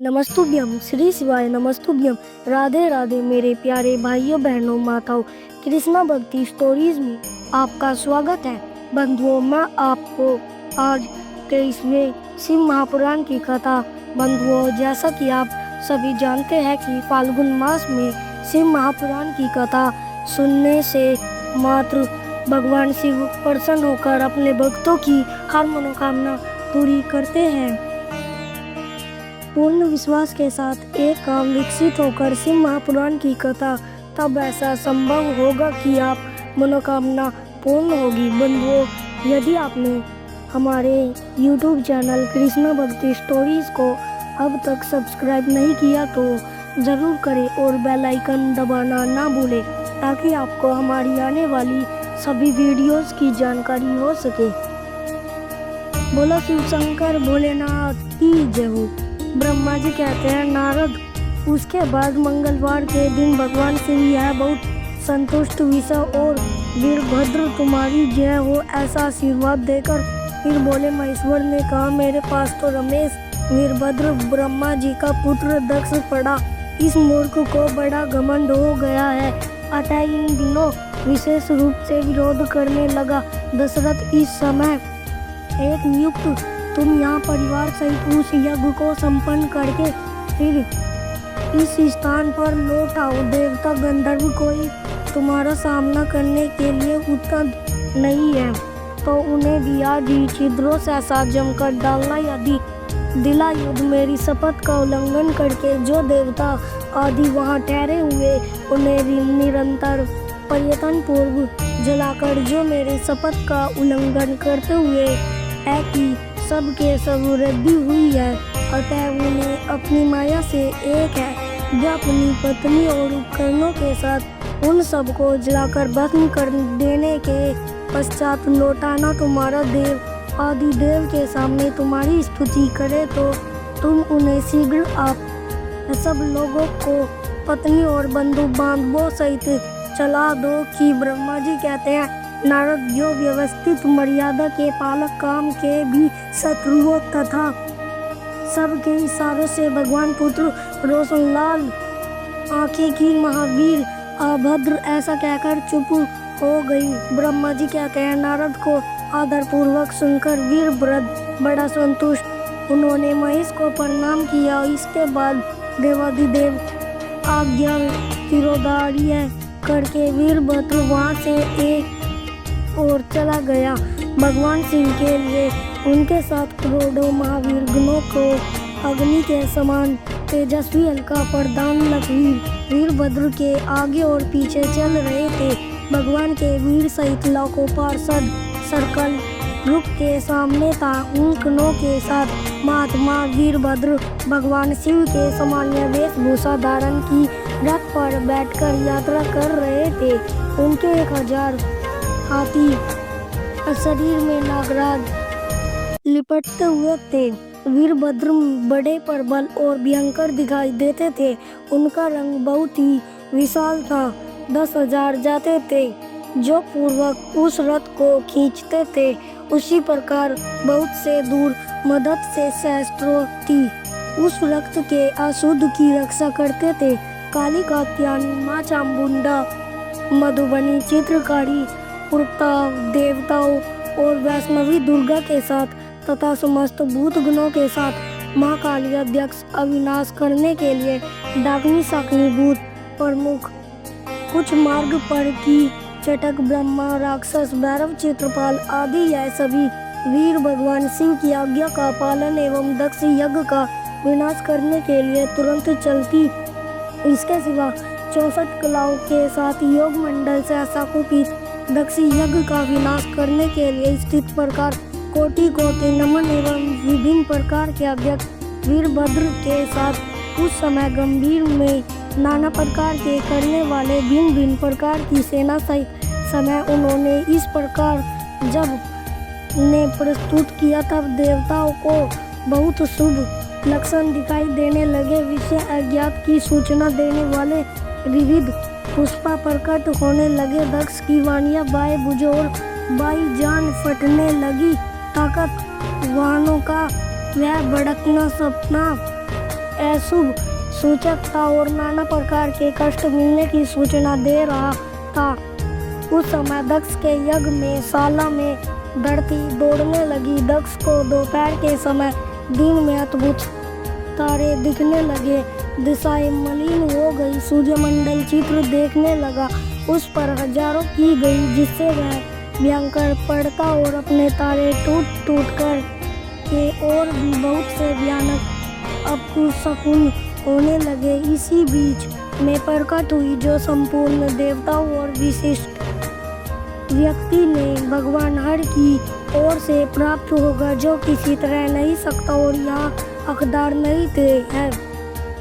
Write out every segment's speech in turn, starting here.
नमस्तुभ्यम श्री शिवाय नमस्तुभ्यम। राधे राधे मेरे प्यारे भाइयों बहनों माताओं, कृष्णा भक्ति स्टोरीज में आपका स्वागत है। बंधुओं, मैं आपको आज 23वें शिव महापुराण की कथा। बंधुओं, जैसा कि आप सभी जानते हैं कि फाल्गुन मास में शिव महापुराण की कथा सुनने से मात्र भगवान शिव प्रसन्न होकर अपने भक्तों की हर मनोकामना पूरी करते हैं। पूर्ण विश्वास के साथ एक काम विकसित होकर शिव महापुराण की कथा तब ऐसा संभव होगा कि आप मनोकामना पूर्ण होगी। बंधुओं, यदि आपने हमारे YouTube चैनल कृष्णा भक्ति स्टोरीज को अब तक सब्सक्राइब नहीं किया तो ज़रूर करें और बेल आइकन दबाना ना भूलें ताकि आपको हमारी आने वाली सभी वीडियोस की जानकारी हो सके। बोलो शिव शंकर भोलेनाथ की जय हो। ब्रह्मा जी कहते हैं, नारद, उसके बाद मंगलवार के दिन भगवान शिव यह बहुत संतुष्ट विषय और वीरभद्र तुम्हारी जय हो ऐसा आशीर्वाद देकर फिर बोले महेश्वर ने कहा, मेरे पास तो रमेश वीरभद्र ब्रह्मा जी का पुत्र दक्ष पड़ा। इस मूर्ख को बड़ा घमंड हो गया है, अतः इन दिनों विशेष रूप से विरोध करने लगा। दशरथ, इस समय एक नियुक्त तुम यहाँ परिवार सहित उस यज्ञ को संपन्न करके फिर इस स्थान पर लौट आओ। देवता गंधर्व कोई तुम्हारा सामना करने के लिए उत्तर नहीं है तो उन्हें भी आज ही छिद्रों से ऐसा जमकर डालना यदि दिला युद्ध मेरी शपथ का उल्लंघन करके जो देवता आदि वहाँ ठहरे हुए उन्हें निरंतर प्रयत्न पूर्व जलाकर जो मेरे शपथ का उल्लंघन करते हुए है कि सबके सब वृद्धि हुई है, अतः उन्हें अपनी माया से एक है जो अपनी पत्नी और उपकरणों के साथ उन सबको जलाकर भस्म कर देने के पश्चात लौटाना। तुम्हारा देव आदि देव के सामने तुम्हारी स्तुति करे तो तुम उन्हें शीघ्र आप सब लोगों को पत्नी और बंधु बांधवों सहित चला दो। कि ब्रह्मा जी कहते हैं, नारद, जो व्यवस्थित मर्यादा के पालक काम के भी शत्रुओं तथा सबके इशारों से भगवान पुत्र रोशनलाल आंखें की महावीर अभद्र ऐसा कहकर चुप हो गई। ब्रह्मा जी कहते हैं, नारद को आदर पूर्वक सुनकर वीरभद्र बड़ा संतुष्ट। उन्होंने महेश को प्रणाम किया। इसके बाद देवाधिदेव आज्ञा तिरोधार्य करके वीरभद्र वहाँ से एक और चला गया। भगवान शिव के लिए उनके साथ करोड़ों महावीर गणों को अग्नि के समान तेजस्वी हल्का प्रदान लखवीर वीरभद्र के आगे और पीछे चल रहे थे। भगवान के वीर सहित लाखों पार्षद सर्कल रुक के सामने था। उन गणों के साथ महात्मा वीरभद्र भगवान शिव के सामान्य वेशभूषा धारण की रथ पर बैठकर यात्रा कर रहे थे। उनके 1000 हाथी शरीर में नागराज लिपटते हुए थे। वीरभद्र बड़े प्रबल और भयंकर दिखाई देते थे। उनका रंग बहुत ही विशाल था। 10,000 जाते थे जो पूर्वक उस रथ को खींचते थे। उसी प्रकार बहुत से दूर मदद से सहस्त्रों थी उस रक्त के अशुद्ध की रक्षा करते थे। काली कात्यायनी, माँ चामुंडा, मधुबनी, चित्रकारी, पुरता देवताओं और वैष्णवी दुर्गा के साथ तथा समस्त भूत गणों के साथ माँ काली अध्यक्ष अविनाश करने के लिए डाकनी शाकनी भूत प्रमुख कुछ मार्ग पर की चटक ब्रह्मा राक्षस भैरव चित्रपाल आदि यह सभी वीर भगवान शिव की आज्ञा का पालन एवं दक्ष यज्ञ का विनाश करने के लिए तुरंत चलती। इसके सिवा 64 कलाओं के साथ योग मंडल से ऐसा कुपित दक्ष यज्ञ का विनाश करने के लिए स्थित प्रकार कोटि कोटि नमन एवं विभिन्न प्रकार के अध्यक्ष वीरभद्र के साथ उस समय गंभीर में नाना प्रकार के करने वाले भिन्न भिन्न प्रकार की सेना सहित समय उन्होंने इस प्रकार जब ने प्रस्तुत किया तब देवताओं को बहुत शुभ लक्षण दिखाई देने लगे। विषय अज्ञात की सूचना देने वाले विविध पुष्पा प्रकट होने लगे। दक्ष की वाणियाँ बाएं भुजों और बाई जान फटने लगी। ताकत वाहनों का वह भड़कना सपना अशुभ सूचक था और नाना प्रकार के कष्ट मिलने की सूचना दे रहा था। उस समय दक्ष के यज्ञ में शाला में धरती दौड़ने लगी। दक्ष को दोपहर के समय दिन में अद्भुत तारे दिखने लगे। दिशाएं मलिन हो गई। सूर्यमंडल चित्र देखने लगा। उस पर हजारों की गई, जिससे वह भयंकर पड़ता और अपने तारे टूट टूट कर के और भी बहुत से भयानक अपशकुन होने लगे। इसी बीच में प्रकट हुई जो संपूर्ण देवताओं और विशिष्ट व्यक्ति ने भगवान हर की ओर से प्राप्त होगा, जो किसी तरह नहीं सकता और यहाँ हकदार नहीं थे है।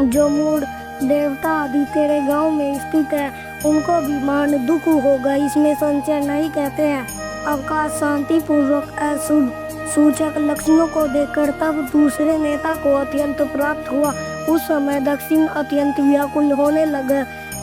जो मूड देवता आदि तेरे गांव में स्थित है, उनको भी मान दुख होगा, इसमें संशय नहीं। कहते हैं अवकाश शांति पूर्वक अशुभ सूचक लक्षणों को देखकर तब दूसरे नेता को अत्यंत प्राप्त हुआ। उस समय दक्षिण अत्यंत व्याकुल होने लगे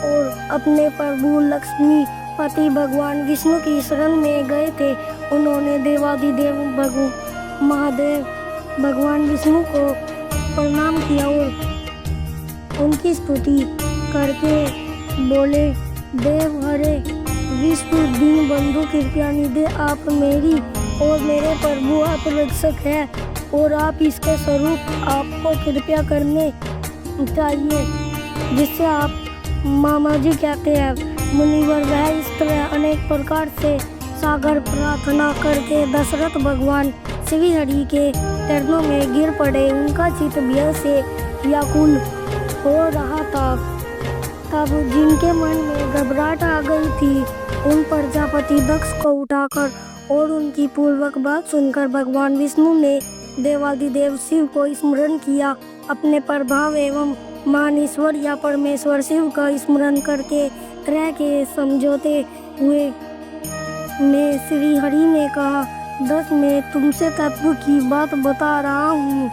और अपने प्रभु लक्ष्मीपति भगवान विष्णु की शरण में गए थे। उन्होंने देवादिदेव महादेव भगवान विष्णु को प्रणाम किया और उनकी स्तुति करके बोले, देव हरे विष्णु दीन बंधु कृपया निधे, आप मेरी और मेरे प्रभु आप रक्षक है और आप इसके स्वरूप आपको कृपया करने चाहिए, जिससे आप मामा जी कहते हैं। मुनिवर वह इस तरह अनेक प्रकार से सागर प्रार्थना करके दशरथ भगवान श्री हरि के चरणों में गिर पड़े। उनका चित्त भय से व्याकुल हो रहा था। तब जिनके मन में घबराहट आ गई थी, उन प्रजापति दक्ष को उठाकर और उनकी पूर्वक बात सुनकर भगवान विष्णु ने देवादिदेव शिव को स्मरण किया। अपने प्रभाव एवं महान ईश्वर या परमेश्वर शिव का स्मरण करके त्रय के समझौते हुए में श्री हरि ने कहा, दस मैं तुमसे तत्व की बात बता रहा हूँ,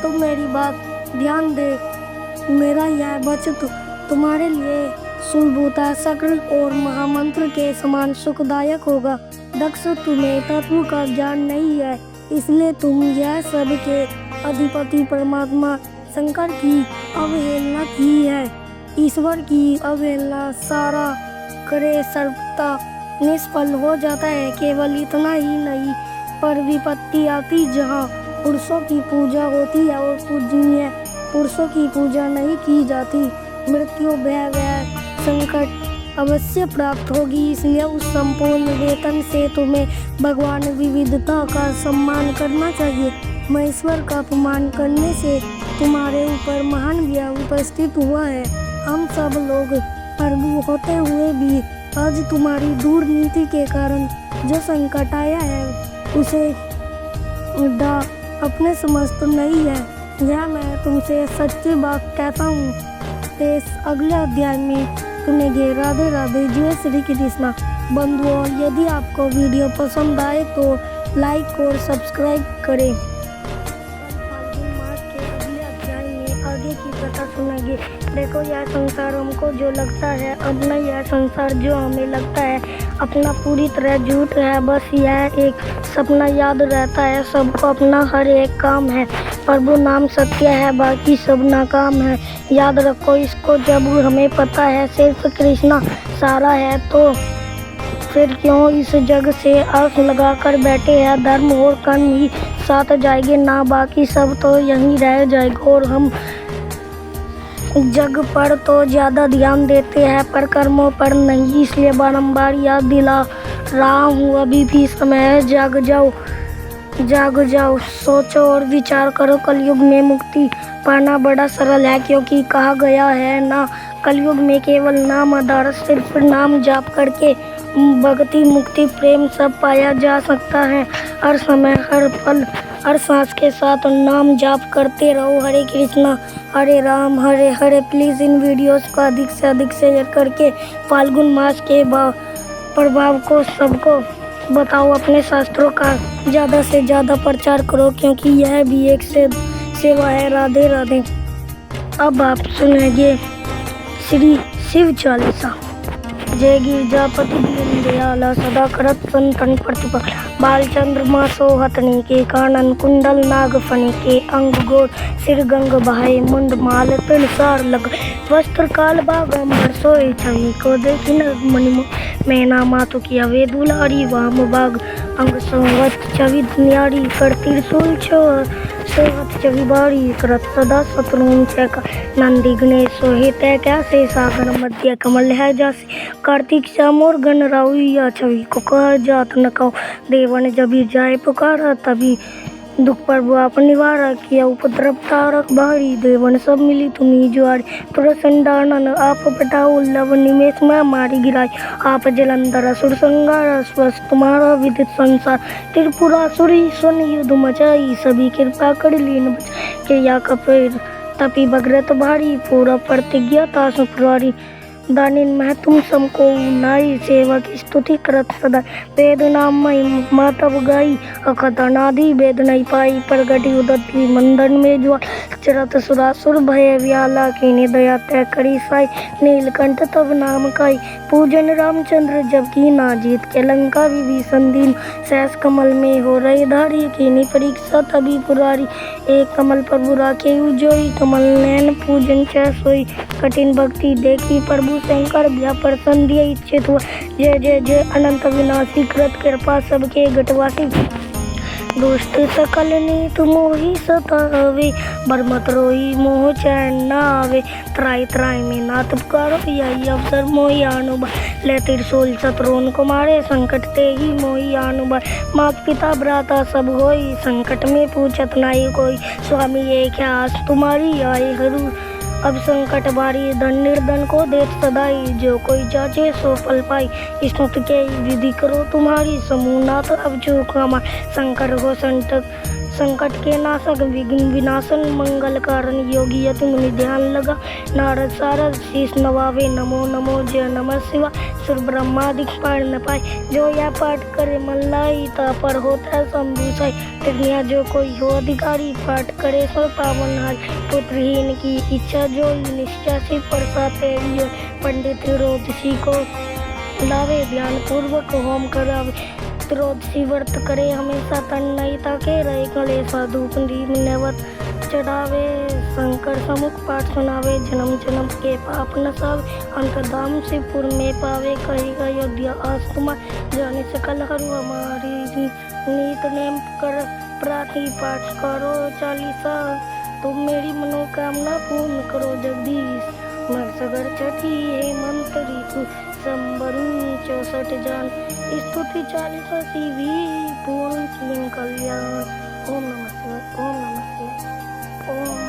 तुम मेरी बात ध्यान दे। मेरा यह वचन तुम्हारे लिए सुलभता चक्र और महामंत्र के समान सुखदायक होगा। दक्ष तुम्हें तत्व का ज्ञान नहीं है, इसलिए तुम यह सब के अधिपति परमात्मा शंकर की अवहेलना की है। ईश्वर की अवहेलना सारा करे सर्वथा निष्फल हो जाता है। केवल इतना ही नहीं, पर विपत्ति आती जहाँ पुरुषों की पूजा होती है और पूजनीय पुरुषों की पूजा नहीं की जाती, मृत्यु भय संकट अवश्य प्राप्त होगी। इसलिए उस संपूर्ण वेतन से तुम्हें भगवान विविधता का सम्मान करना चाहिए। महेश्वर का अपमान करने से तुम्हारे ऊपर महान व्यय उपस्थित हुआ है। हम सब लोग प्रभु होते हुए भी आज तुम्हारी दूर नीति के कारण जो संकट आया है, उसे अपने समस्त नहीं है। यह मैं तुमसे सच्ची बात कहता हूँ। इस अगले अध्याय में सुनेंगे। राधे राधे, जय श्री कृष्णा। बंधुओं, यदि आपको वीडियो पसंद आए तो लाइक और सब्सक्राइब करें। फाल्गुन मास के अगले अध्याय में आगे की कथा सुनेंगे। देखो, यह संसार हमको जो लगता है अपना, यह संसार जो हमें लगता है अपना पूरी तरह झूठ है। बस यह एक सपना याद रहता है। सबको अपना हर एक काम है। प्रभु नाम सत्य है, बाकी सब नाकाम है। याद रखो इसको। जब हमें पता है सिर्फ कृष्णा सारा है, तो फिर क्यों इस जग से आस लगा कर बैठे हैं। धर्म और कर्म ही साथ जाएंगे ना, बाकी सब तो यहीं रह जाएगा। और हम जग पर तो ज़्यादा ध्यान देते हैं पर कर्मों पर नहीं, इसलिए बारंबार याद दिला रहा हूँ। अभी भी समय है, जाग जाओ, जाग जाओ, सोचो और विचार करो। कलयुग में मुक्ति पाना बड़ा सरल है, क्योंकि कहा गया है ना, कलयुग में केवल नाम आधार, सिर्फ नाम जाप करके भक्ति मुक्ति प्रेम सब पाया जा सकता है। हर समय हर पल हर सांस के साथ नाम जाप करते रहो। हरे कृष्णा हरे Ram Hare Hare. Please in videos को अधिक से अधिक शेयर करके फाल्गुन मास के प्रभाव को सबको बताओ। अपने शास्त्रों का ज़्यादा से ज़्यादा प्रचार करो, क्योंकि यह भी एक सेवा है। राधे राधे। अब आप सुनेंगे श्री शिव चालीसा। जय गिरजापति दीन दयाला सदा करत संतन प्रतिपाल बाल चंद्रमा सोहतनी के कानन कुंडल नाग फनी के अंग गोर सिर गंग बहाए मुंड माल त्रिसार लग वस्त्र काल बागंबर सोए छवि को देखी मणिमो मैना मातु किया वे दुलारी वाम बाग अंग सोहत छवि न्यारी कर त्रिशूल सोहत छवि बारी करत सदा शत्रुन चैका नंदी गणेश सोहे तय कैसे सागर मध्य कमल है जासे कार्तिक श्यामोर गण राउया छवि को कह जात न कहो देवन जबी जाए पुकारा तभी दुख पर आप निवारा किया उपद्रव तारक भारी देवन सब मिली तुम्ही जुआरी तुरसंडानन आप पटाओ लव निमेश में मारी गिराई आप जलंधर असुर संगार स्वस्थ तुम्हारा विदित संसार त्रिपुरासुरी स्वन युद्ध मचाई सभी कृपा कर लीन बचा क्रिया कपेर तपी भगरत भारी पूरा प्रतिज्ञा तासु पुरारी दानिन मह तुम समको नाई सेवा की स्तुति करत सदा वेद नाम मई मातव गाई अखत अनादि वेद नहीं पाई प्रगति उदती मंदन में ज्वाल चरत सुरासुर भय व्याला की दया तय करी साई नीलकंठ तब नाम काई पूजन रामचंद्र जब की ना जीत के लंका विभीषण दीन सहस कमल में हो रही धारी की परीक्षा तभी पुरारी एक कमल पर बुरा के उजोई कमल नैन पूजन च सोई कठिन भक्ति देखी प्रभु शंकर भया प्रसन्न दिया इच्छित हुआ जय जय जय अनंत विनाशी कृत कृपा सबके घटवासी दुष्ट सकल नीत मोहि सतावे बरमत रोई मोह चैन न आवे त्राई त्राई में नाथ पुकारो यही अवसर मोहि आनुबा ले त्रिशूल शत्रुन को मारे संकट ते ही मोहि आनुबा मात पिता भ्राता सब होई संकट में पूछत नाई कोई स्वामी ये क्या आस तुम्हारी आए हरू अब संकट बारी धन निर्धन को देत सदाई जो कोई जाचे सो फल पाई स्तुति के विधि करो तुम्हारी समूह नाथ अब जो कमा संकट को संकट के नाशक विघ्न विनाशन मंगल कारण योगी यति मुनि ध्यान लगा नारद सारद शीश नवावे नमो नमो जय नमः शिवा सुर ब्रह्मादिक पार न पाए जो यह पाठ करे मन लाई ता पर होता संभूषाई तज्ञा जो कोई हो अधिकारी पाठ करे सो पावन हारी पुत्रहीन की इच्छा जो निश्चय से परसा तेरी पंडित रोदसी को लावे ध्यान पूर्वक होम करावे त्रोदसी व्रत करे हमेशा तन नहीं ताके रहे कले साधु दीप नैवत चढ़ावे शंकर समुख पाठ सुनावे जन्म जन्म के पाप नसावे अंतर्धाम से पुर में पावे कही अयोध्या आस्तुमा जाने सकल हरु हमारी नीत नेम कर प्रार्थी पाठ करो चालीसा तुम मेरी मनोकामना पूर्ण करो जगदीश मर सगर छठी हे मंत्री संबरू 64 जान स्तुति 40 सीवी पूर्ण कल्याण ओम नमः शिवाय ओम नमः शिवाय ओम